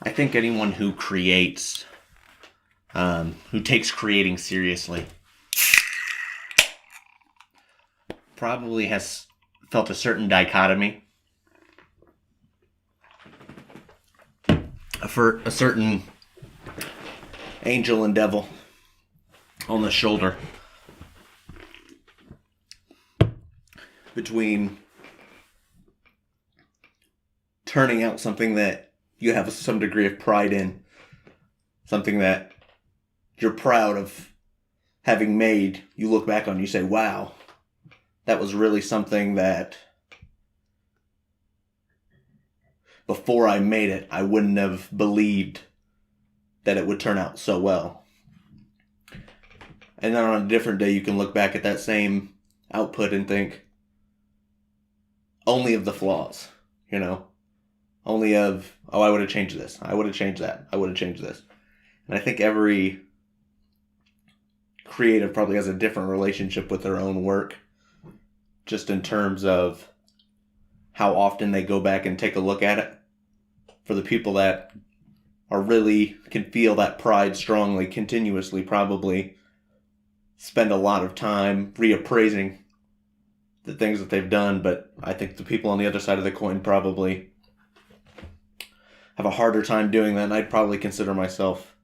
I think anyone who creates, who takes creating seriously, probably has felt a certain dichotomy, for a certain angel and devil on the shoulder between turning out something that you have some degree of pride in, something that you're proud of having made. You look back on, you say, wow, that was really something that before I made it, I wouldn't have believed that it would turn out so well. And then on a different day, you can look back at that same output and think only of the flaws, only of, oh, I would have changed this. I would have changed that. I would have changed this. And I think every creative probably has a different relationship with their own work, just in terms of how often they go back and take a look at it. For the people that are really can feel that pride strongly, continuously, probably spend a lot of time reappraising the things that they've done. But I think the people on the other side of the coin probably have a harder time doing that, and I'd probably consider myself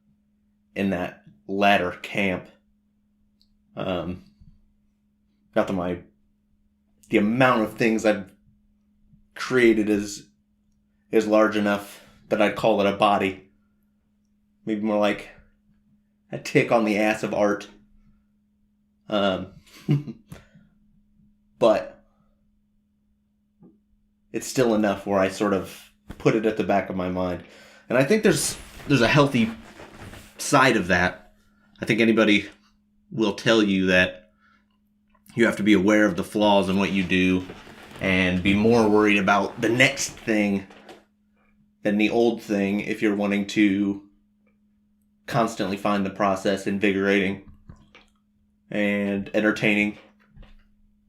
in that latter camp. Not that the amount of things I've created is large enough that I'd call it a body. Maybe more like a tick on the ass of art. But it's still enough where I sort of put it at the back of my mind. And I think there's a healthy side of that. I think anybody will tell you that you have to be aware of the flaws in what you do and be more worried about the next thing than the old thing if you're wanting to constantly find the process invigorating and entertaining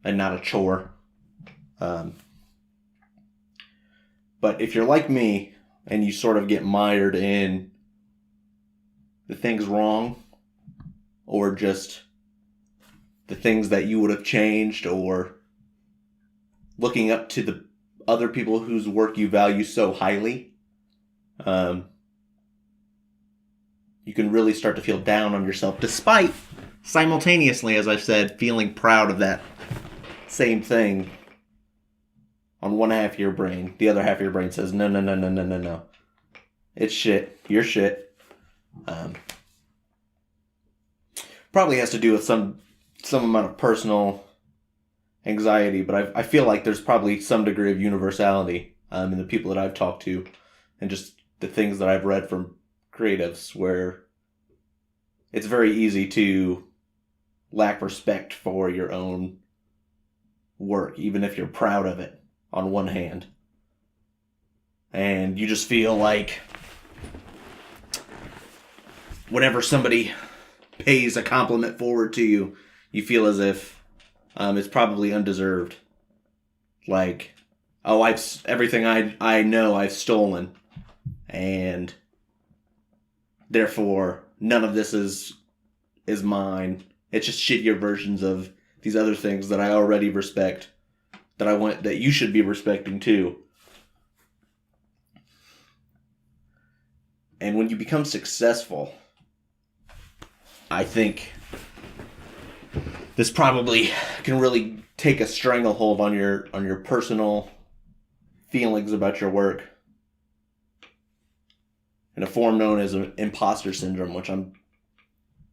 and not a chore. But if you're like me and you sort of get mired in the things wrong or just the things that you would have changed or looking up to the other people whose work you value so highly, you can really start to feel down on yourself, despite simultaneously, as I've said, feeling proud of that same thing. On one half of your brain, the other half of your brain says, no, no, no, no, no, no, no. It's shit. You're shit. Probably has to do with some amount of personal anxiety, but I feel like there's probably some degree of universality in the people that I've talked to and just the things that I've read from creatives, where it's very easy to lack respect for your own work, even if you're proud of it on one hand. And you just feel like whenever somebody pays a compliment forward to you, you feel as if it's probably undeserved. Like, oh, everything I know I've stolen, and therefore none of this is mine. It's just shittier versions of these other things that I already respect, that I want, that you should be respecting too. And when you become successful, I think this probably can really take a stranglehold on your personal feelings about your work, in a form known as Impostor Syndrome, which I'm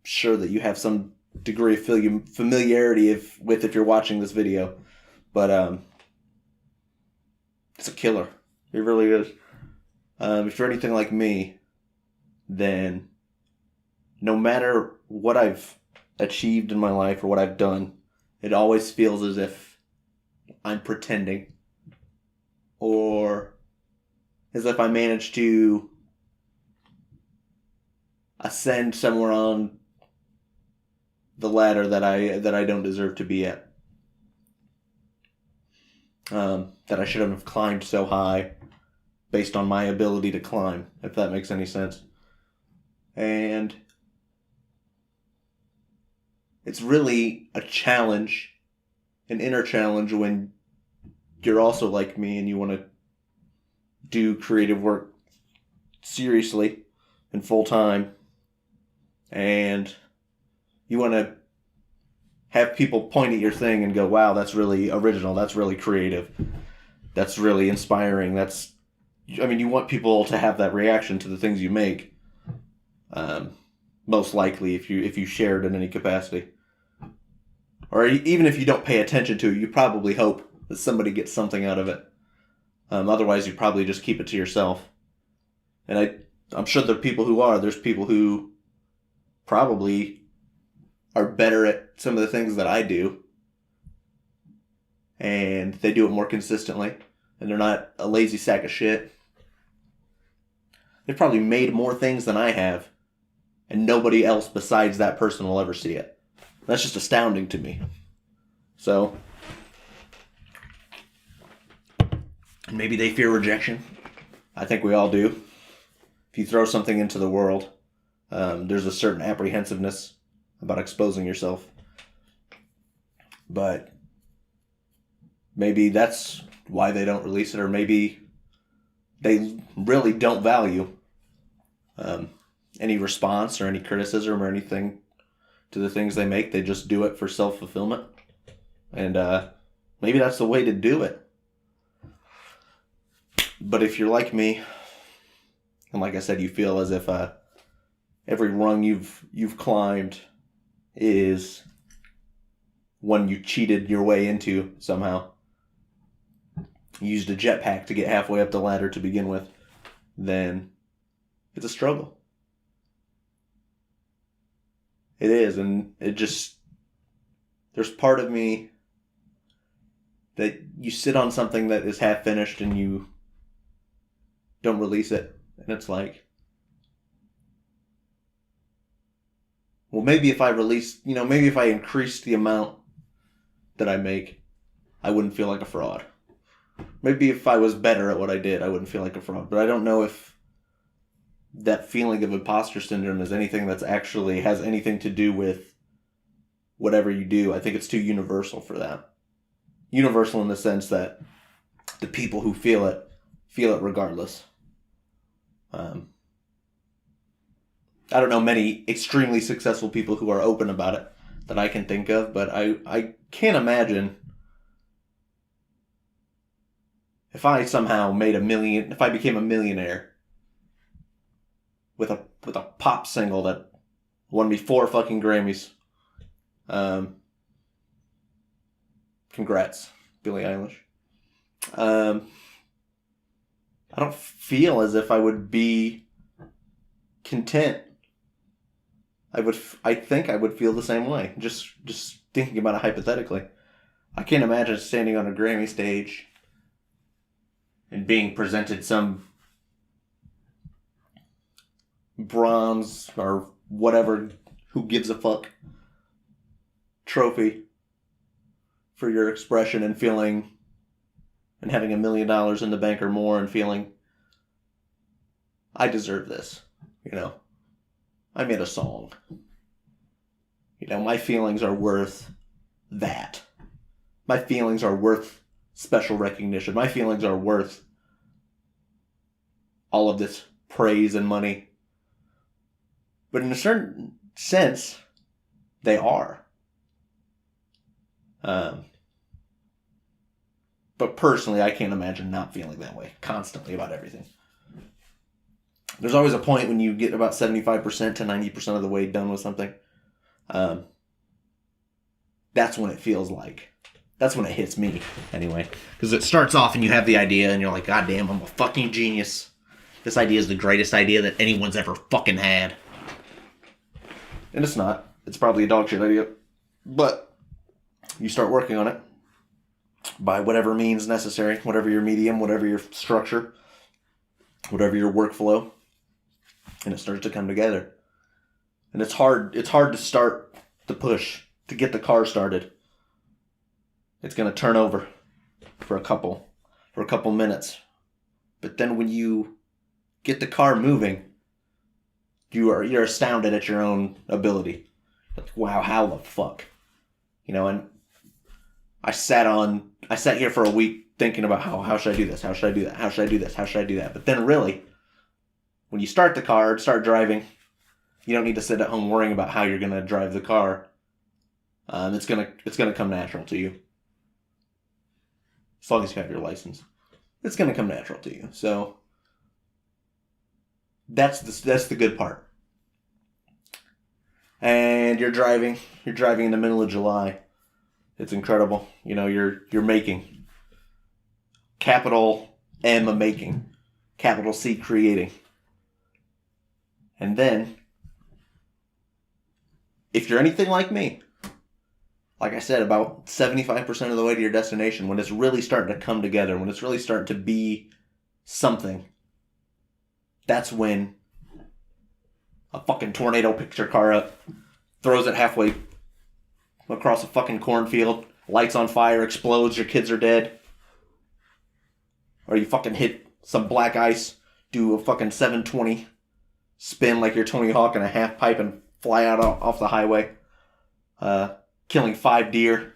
sure that you have some degree of familiarity with if you're watching this video. But it's a killer. It really is. If you're anything like me, then no matter what I've achieved in my life or what I've done, it always feels as if I'm pretending, or as if I managed to ascend somewhere on the ladder that I don't deserve to be at. That I shouldn't have climbed so high. based on my ability to climb, if that makes any sense. And it's really a challenge, an inner challenge, when you're also like me and you want to do creative work seriously and full time, and you want to have people point at your thing and go, wow, that's really original, that's really creative, that's really inspiring, you want people to have that reaction to the things you make, most likely if you shared in any capacity. Or even if you don't pay attention to it, you probably hope that somebody gets something out of it. Otherwise, you probably just keep it to yourself. And I'm sure there's people who probably are better at some of the things that I do, and they do it more consistently, and they're not a lazy sack of shit. They've probably made more things than I have, and nobody else besides that person will ever see it. That's just astounding to me. So, and maybe they fear rejection. I think we all do. If you throw something into the world, there's a certain apprehensiveness about exposing yourself. But maybe that's why they don't release it, or maybe they really don't value any response or any criticism or anything to the things they make. They just do it for self-fulfillment. And maybe that's the way to do it. But if you're like me, and like I said, you feel as if every rung you've climbed is one you cheated your way into somehow, you used a jetpack to get halfway up the ladder to begin with, then it's a struggle. It is, and there's part of me that you sit on something that is half finished and you don't release it, and it's like, well, maybe if I increased the amount that I make, I wouldn't feel like a fraud. Maybe if I was better at what I did, I wouldn't feel like a fraud. But I don't know if that feeling of imposter syndrome is anything that's actually has anything to do with whatever you do. I think it's too universal for that. Universal in the sense that the people who feel it regardless. I don't know many extremely successful people who are open about it that I can think of, but I can't imagine if I somehow if I became a millionaire with a pop single that won me 4 fucking Grammys. Congrats, Billie Eilish. I don't feel as if I would be content. I think I would feel the same way. Just thinking about it hypothetically. I can't imagine standing on a Grammy stage and being presented some bronze or whatever, who gives a fuck, trophy for your expression and feeling, and having $1 million in the bank or more and feeling, I deserve this. I made a song. My feelings are worth that. My feelings are worth special recognition. My feelings are worth all of this praise and money. But in a certain sense, they are. But personally, I can't imagine not feeling that way constantly about everything. There's always a point when you get about 75% to 90% of the way done with something. That's when it feels like. That's when it hits me, anyway. Because it starts off and you have the idea and you're like, God damn, I'm a fucking genius. This idea is the greatest idea that anyone's ever fucking had. And it's not. It's probably a dog shit idea. But you start working on it by whatever means necessary, whatever your medium, whatever your structure, whatever your workflow, and it starts to come together. And it's hard to start the push, to get the car started. It's going to turn over for a couple minutes, But then when you get the car moving, you're astounded at your own ability. Like, wow, how the fuck? And I sat here for a week thinking about how should I do this? How should I do that? How should I do this? How should I do that? But then really, when you start the car, start driving, you don't need to sit at home worrying about how you're gonna drive the car. It's gonna come natural to you. As long as you have your license, it's gonna come natural to you. So that's the good part. And you're driving in the middle of July. It's incredible. You're making. Capital M of making. Capital C creating. And then, if you're anything like me, like I said, about 75% of the way to your destination, when it's really starting to come together, when it's really starting to be something, that's when a fucking tornado picks your car up, throws it halfway across a fucking cornfield, lights on fire, explodes, your kids are dead. Or you fucking hit some black ice, do a fucking 720 spin like you're Tony Hawk in a half pipe and fly out off the highway, killing 5 deer.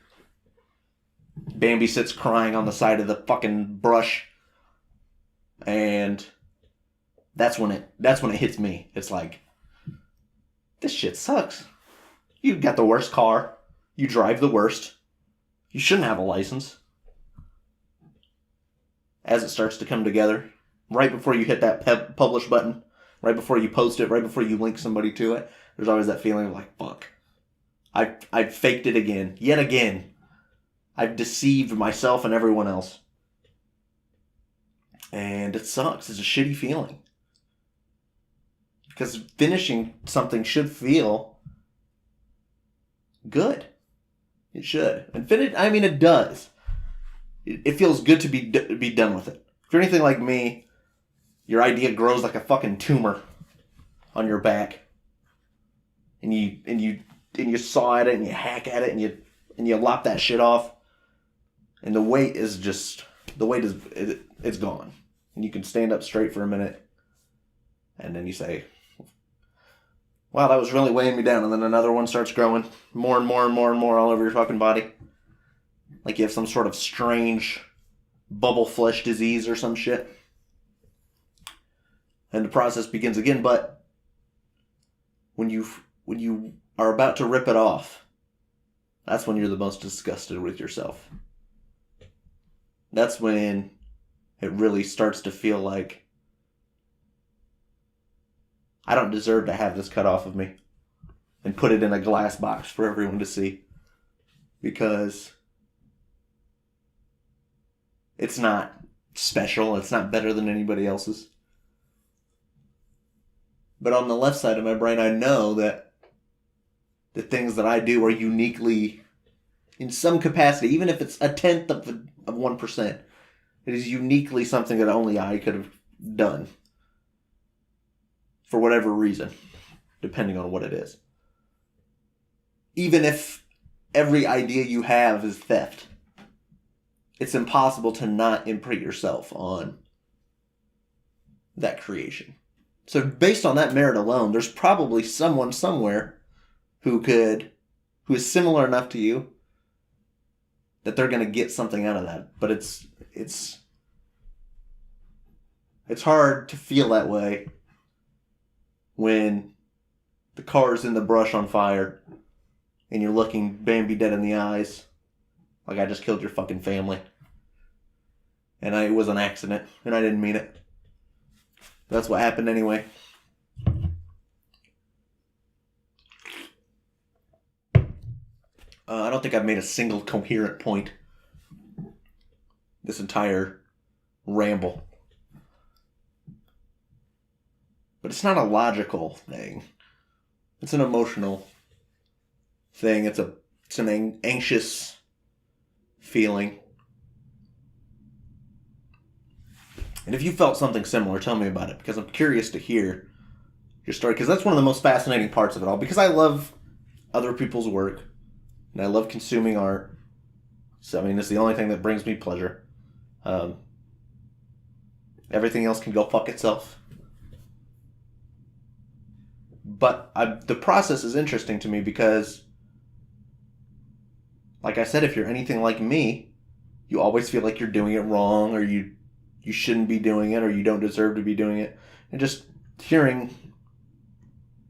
Bambi sits crying on the side of the fucking brush, and that's when it hits me. It's like, this shit sucks. You got the worst car. You drive the worst. You shouldn't have a license. As it starts to come together, right before you hit that publish button, right before you post it, right before you link somebody to it, there's always that feeling of like, fuck. I've faked it again. Yet again. I've deceived myself and everyone else. And it sucks. It's a shitty feeling. Because finishing something should feel good. It should. And it does. It feels good to be done with it. If you're anything like me, your idea grows like a fucking tumor on your back. And you saw at it and you hack at it and you lop that shit off. And the weight is it's gone. And you can stand up straight for a minute. And then you say, wow, that was really weighing me down. And then another one starts growing more and more and more and more all over your fucking body. Like you have some sort of strange bubble flesh disease or some shit. And the process begins again. But when you are about to rip it off, that's when you're the most disgusted with yourself. That's when it really starts to feel like, I don't deserve to have this cut off of me and put it in a glass box for everyone to see, because it's not special. It's not better than anybody else's. But on the left side of my brain, I know that the things that I do are uniquely, in some capacity, even if it's a tenth of 1%, it is uniquely something that only I could have done. For whatever reason, depending on what it is. Even if every idea you have is theft, it's impossible to not imprint yourself on that creation. So based on that merit alone, there's probably someone somewhere who is similar enough to you that they're going to get something out of that. But it's hard to feel that way when the car's in the brush on fire and you're looking Bambi dead in the eyes like I just killed your fucking family. And it was an accident and I didn't mean it. That's what happened anyway. I don't think I've made a single coherent point this entire ramble. But it's not a logical thing. It's an emotional thing. It's an anxious feeling. And if you felt something similar, tell me about it, because I'm curious to hear your story, because that's one of the most fascinating parts of it all, because I love other people's work, and I love consuming art. So, it's the only thing that brings me pleasure. And Everything else can go fuck itself. But the process is interesting to me because, like I said, if you're anything like me, you always feel like you're doing it wrong, or you shouldn't be doing it, or you don't deserve to be doing it. And just hearing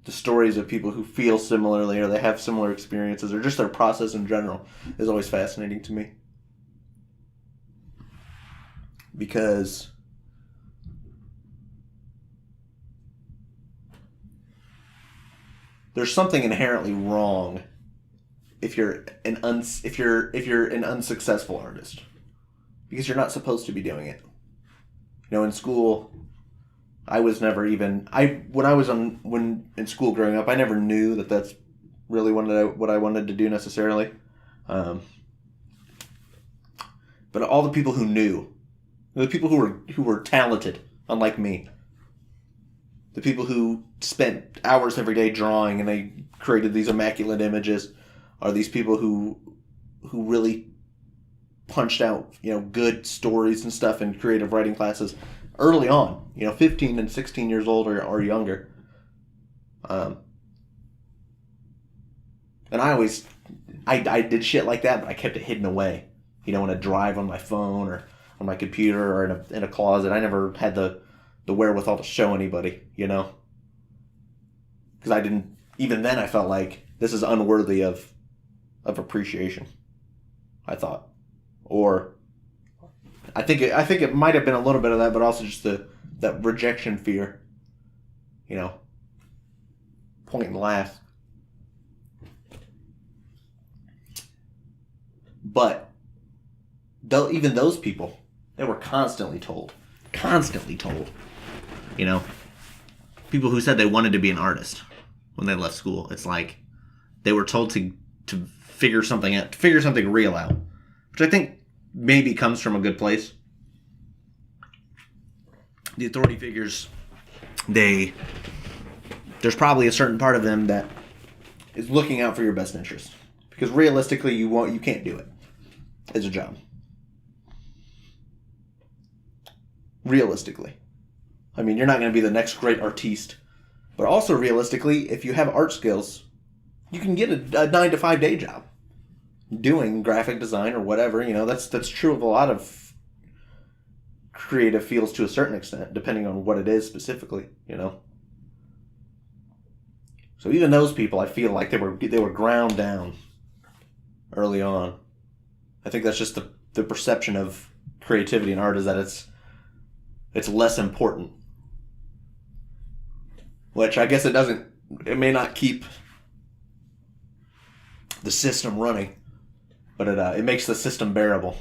the stories of people who feel similarly, or they have similar experiences, or just their process in general, is always fascinating to me. Because there's something inherently wrong if you're an unsuccessful artist, because you're not supposed to be doing it. In school, I was never even when in school growing up, I never knew that that's really what I wanted to do necessarily. But all the people who knew, the people who were talented, unlike me, the people who spent hours every day drawing and they created these immaculate images, are these people who really punched out, good stories and stuff in creative writing classes early on, 15 and 16 years old or younger. And I did shit like that, but I kept it hidden away, in a drive on my phone or on my computer or in a closet. I never had the wherewithal to show anybody, because I didn't, even then I felt like this is unworthy of appreciation, I thought. Or I think it might have been a little bit of that, but also just that rejection fear, point and laugh. But even those people, they were constantly told, people who said they wanted to be an artist when they left school. It's like they were told to figure something out, to figure something real out, which I think maybe comes from a good place. The authority figures, there's probably a certain part of them that is looking out for your best interest, because realistically you can't do it as a job. Realistically, I mean, you're not going to be the next great artiste, but also realistically, if you have art skills, you can get a 9-to-5 day job doing graphic design or whatever. That's true of a lot of creative fields to a certain extent, depending on what it is specifically. So even those people, I feel like they were ground down early on. I think that's just the perception of creativity and art, is that it's less important, which I guess it may not keep the system running, but it makes the system bearable.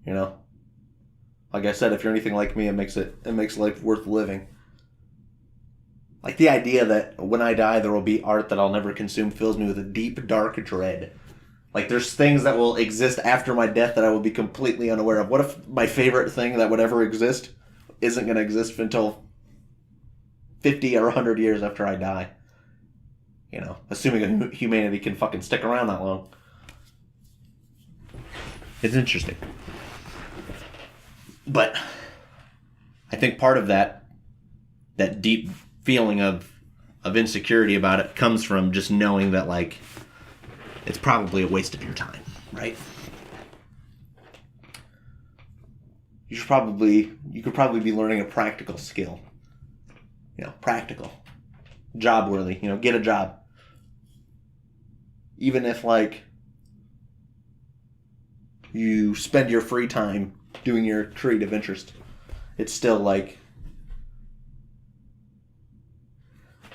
Like I said, if you're anything like me, it makes life worth living. Like the idea that when I die there will be art that I'll never consume fills me with a deep, dark dread. Like there's things that will exist after my death that I will be completely unaware of. What if my favorite thing that would ever exist isn't going to exist until 50 or 100 years after I die? Assuming humanity can fucking stick around that long. It's interesting. But I think part of that deep feeling of insecurity about it comes from just knowing that, like, it's probably a waste of your time, right? You could probably be learning a practical skill. Practical. Job worthy, get a job. Even if, like, you spend your free time doing your creative interest, it's still like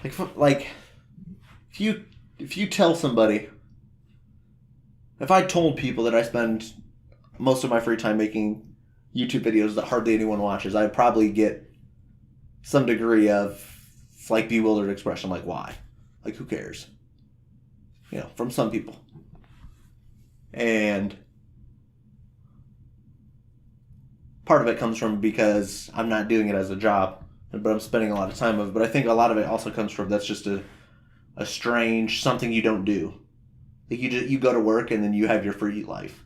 if you tell somebody, if I told people that I spend most of my free time making YouTube videos that hardly anyone watches, I'd probably get some degree of, like, bewildered expression, like, why? Like, who cares? From some people. And part of it comes from because I'm not doing it as a job, but I'm spending a lot of time of it. But I think a lot of it also comes from, that's just a strange something you don't do. Like, you go to work and then you have your free life.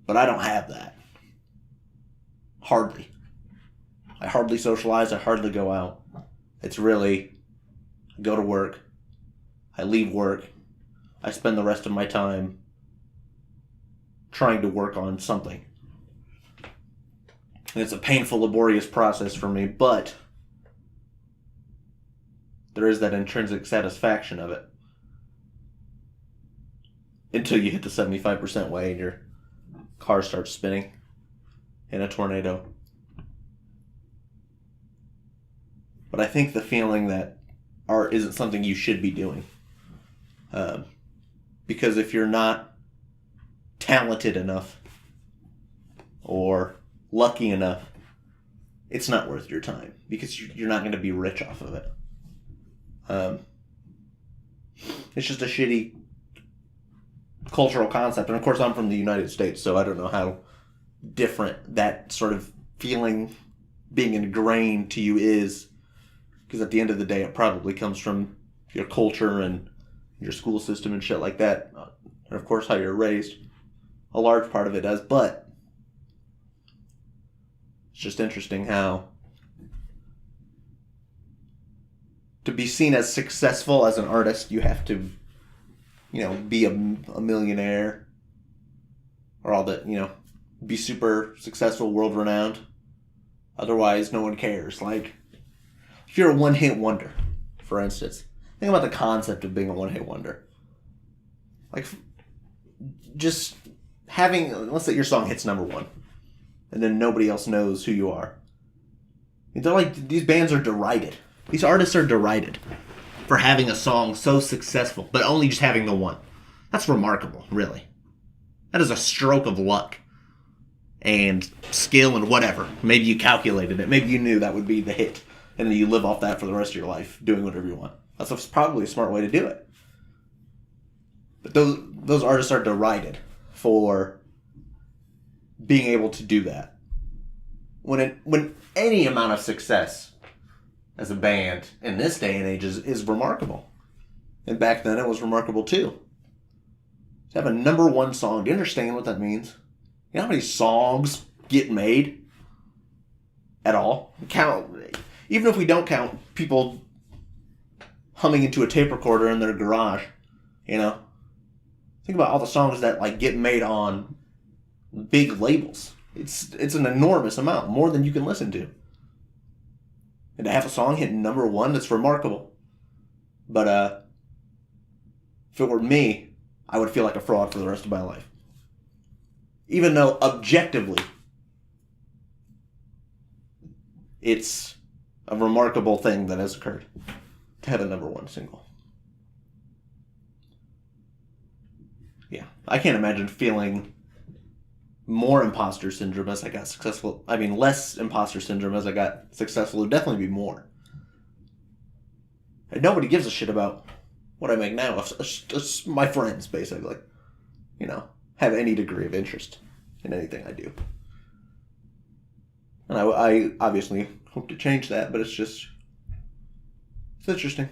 But I don't have that. Hardly. I hardly socialize. I hardly go out. It's really, I go to work. I leave work. I spend the rest of my time trying to work on something. And it's a painful, laborious process for me, but there is that intrinsic satisfaction of it. Until you hit the 75% way and your car starts spinning in a tornado. But I think the feeling that art isn't something you should be doing. Because if you're not talented enough or lucky enough, it's not worth your time because you're not going to be rich off of it. It's just a shitty cultural concept. And of course, I'm from the United States, so I don't know how different that sort of feeling being ingrained to you is. Because at the end of the day, it probably comes from your culture and your school system and shit like that. And of course, how you're raised. A large part of it does, but it's just interesting how to be seen as successful as an artist, you have to, be a millionaire or all that, be super successful, world renowned. Otherwise, no one cares. Like, if you're a one-hit wonder, for instance, think about the concept of being a one-hit wonder. Like, just having, let's say your song hits number one, and then nobody else knows who you are. They're like, these bands are derided. These artists are derided for having a song so successful, but only just having the one. That's remarkable, really. That is a stroke of luck and skill and whatever. Maybe you calculated it. Maybe you knew that would be the hit, and then you live off that for the rest of your life, doing whatever you want. That's probably a smart way to do it. But those artists are derided for being able to do that. When any amount of success as a band in this day and age is remarkable. And back then it was remarkable too. To have a number one song, do you understand what that means? You know how many songs get made at all? Even if we don't count people humming into a tape recorder in their garage, think about all the songs that get made on big labels. It's an enormous amount, more than you can listen to. And to have a song hit number one, that's remarkable. But if it were me, I would feel like a fraud for the rest of my life. Even though objectively, it's a remarkable thing that has occurred to have a number one single. Yeah, I can't imagine feeling more imposter syndrome as I got successful. I mean, less imposter syndrome as I got successful. It would definitely be more. And nobody gives a shit about what I make now. It's my friends, basically, have any degree of interest in anything I do. And I obviously hope to change that, but it's interesting.